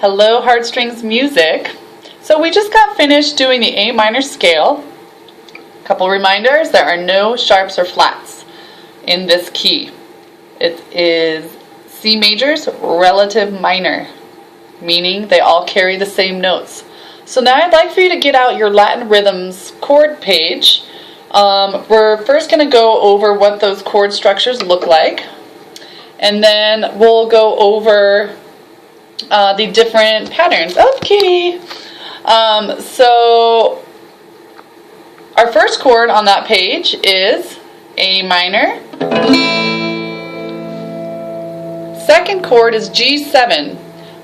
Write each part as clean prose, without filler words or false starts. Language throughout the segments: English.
Hello, Heartstrings Music. So we just got finished doing the A minor scale. A couple reminders, there are no sharps or flats in this key. It is C major's relative minor, meaning they all carry the same notes. So now I'd like for you to get out your Latin rhythms chord page. We're first going to go over what those chord structures look like, and then we'll go over the different patterns. Oh, kitty! So our first chord on that page is A minor. Second chord is G7.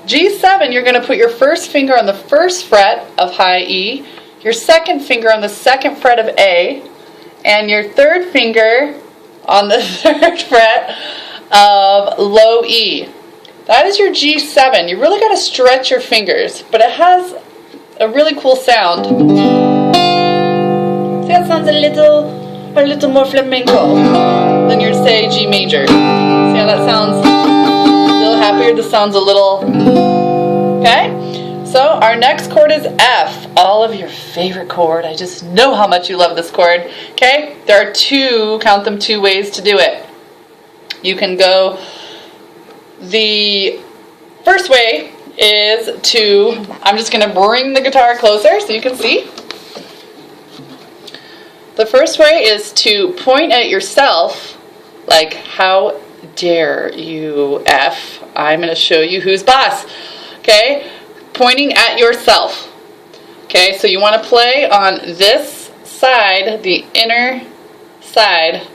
G7, you're going to put your first finger on the first fret of high E, your second finger on the second fret of A, and your third finger on the third fret of low E. That is your G7. You really got to stretch your fingers, but it has a really cool sound. See, that sounds a little more flamenco than your, say, G major. See how that sounds a little happier? This sounds a little... Okay? So our next chord is F. All of your favorite chord. I just know how much you love this chord. Okay? There are count them, two ways to do it. You can go... The first way is to, I'm just going to bring the guitar closer so you can see. The first way is to point at yourself, like, how dare you, F. I'm going to show you who's boss. Okay? Pointing at yourself. Okay, so you want to play on this side, the inner side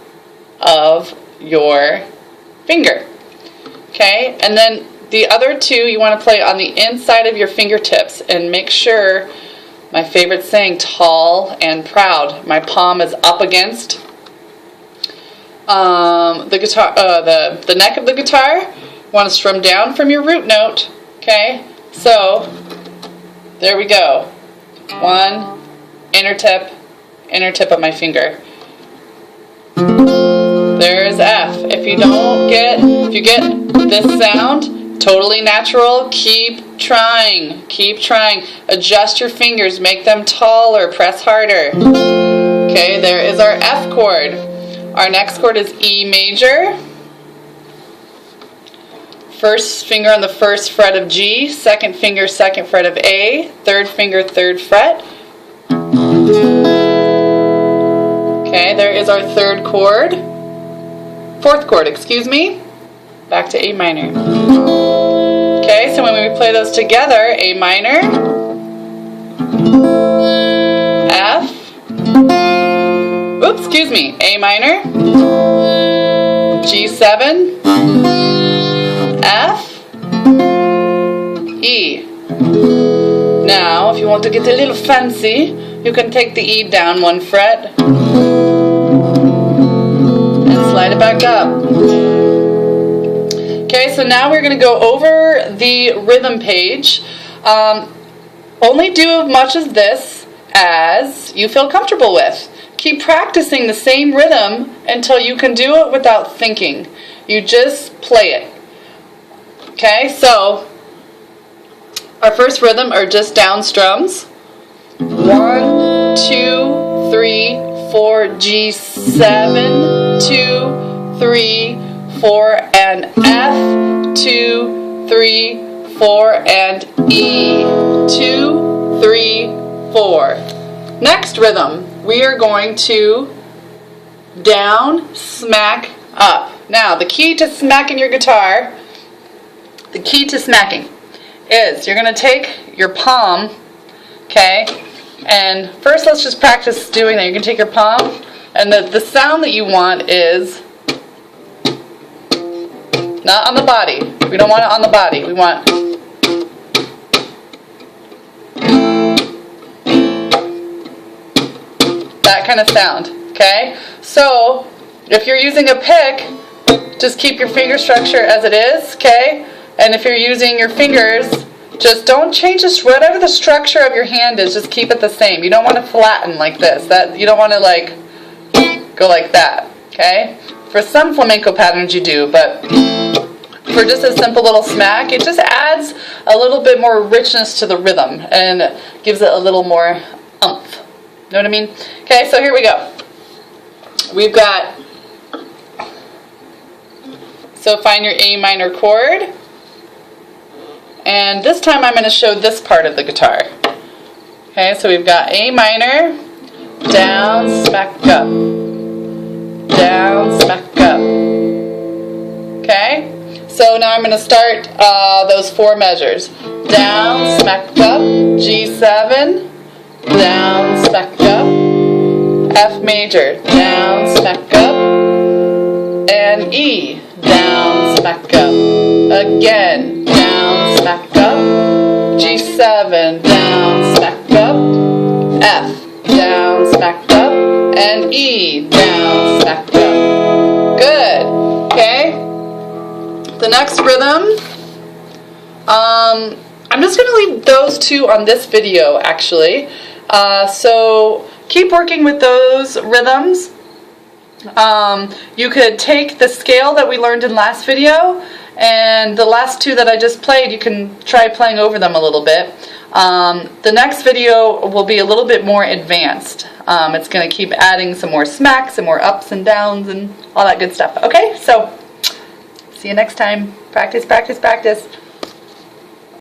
of your finger. Okay, and then the other two you want to play on the inside of your fingertips, and make sure, my favorite saying, tall and proud. My palm is up against the guitar, the neck of the guitar. You want to strum down from your root note. Okay, so there we go. One inner tip of my finger. There's F. If you get this sound, totally natural, keep trying. Keep trying. Adjust your fingers, make them taller, press harder. Okay, there is our F chord. Our next chord is E major. First finger on the first fret of G, second finger, second fret of A, third finger, third fret. Okay, there is our third chord. Fourth chord, excuse me. Back to A minor. Okay, so when we play those together, A minor, F, oops, excuse me, A minor, G7, F, E. Now, if you want to get a little fancy, you can take the E down one fret and slide it back up. Okay, so now we're going to go over the rhythm page. Only do much of this as you feel comfortable with. Keep practicing the same rhythm until you can do it without thinking. You just play it. Okay, so our first rhythm are just down strums. 1, 2, 3, 4, G7, 2, 3, 4, and F, 2, 3, 4, and E, 2, 3, 4. Next rhythm, we are going to down, smack, up. Now, the key to smacking your guitar, the key to smacking is you're going to take your palm, okay, and first let's just practice doing that. You're going to take your palm, and the sound that you want is not on the body. We don't want it on the body. We want that kind of sound, okay? So, if you're using a pick, just keep your finger structure as it is, okay? And if you're using your fingers, just don't change this. Whatever the structure of your hand is, just keep it the same. You don't want to flatten like this. You don't want to like go like that, okay? For some flamenco patterns you do, but for just a simple little smack, it just adds a a little bit more richness to the rhythm and gives it a little more oomph. Know what I mean? Okay, so here we go. We've got, so find your A minor chord, and this time I'm going to show this part of the guitar. Okay, so we've got A minor, down, smack up, down, smack up. Okay, so now I'm going to start those 4 measures. Down, smack up, G7, down, smack up, F major, down, smack up, and E, down, smack up, again, down, smack up, G7, down, smack up, F, down, smack up, and E, down, smack up. Good. Okay. The next rhythm, I'm just going to leave those 2 on this video actually. So keep working with those rhythms. You could take the scale that we learned in last video, and the last 2 that I just played, you can try playing over them a little bit. The next video will be a little bit more advanced. It's going to keep adding some more smacks and more ups and downs and all that good stuff. Okay, so see you next time. Practice, practice, practice.